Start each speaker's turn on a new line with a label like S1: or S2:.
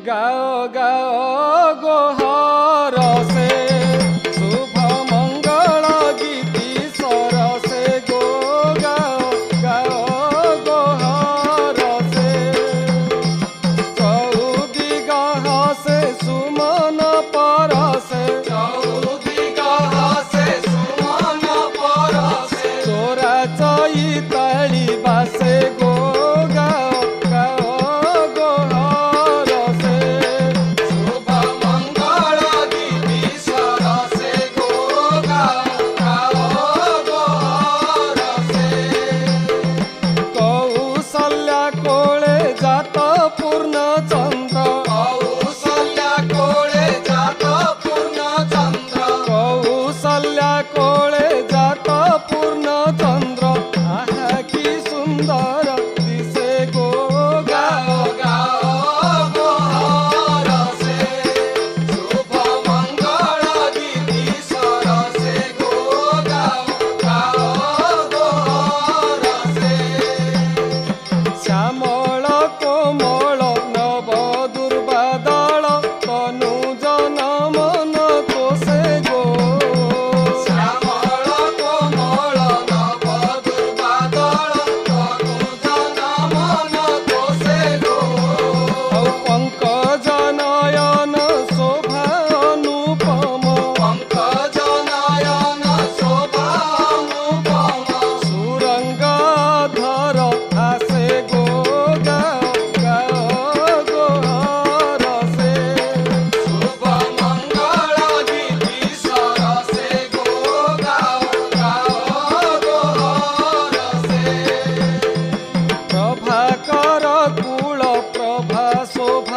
S1: गाओ गाओ गोहर से शुभ मंगल गीति स्वर से गो गाओ गाओ गोहर से चौदिगह से सुमन पर से चोरा चैताली बासे गो गाओ गाओ गोहर से
S2: शुभ मंगल गीति स्वर से गो गाओ गाओ गोहर से
S1: कौशल्या कोळे जात पूर्ण चंद्र
S2: कौशल्या कोळे जात पूर्ण चंद्र
S1: कौशल्या कोळे जात पूर्ण चंद्र आहा की सुंदर दिसे गो गाओ
S2: गाओ गाओ गोहर से शुभ मंगल गीति स्वर से गो गाओ गाओ गोहर से
S1: श्यामल कोमल नव दुर्बादल तनु जन मन तोषे गो
S2: श्यामल कोमल नव दुर्बादल तनु जन मन तोषे गो
S1: औ पंकज नयन शोभा अनुपम
S2: पंकज नयन शोभा अनुपम
S1: सुरंग धर आसे गो गाओ गाओ गोहर से
S2: शुभ मंगल गीति स्वर से गो गाओ गाओ गोहर से
S1: प्रभाकर कुल प्रभा शोभा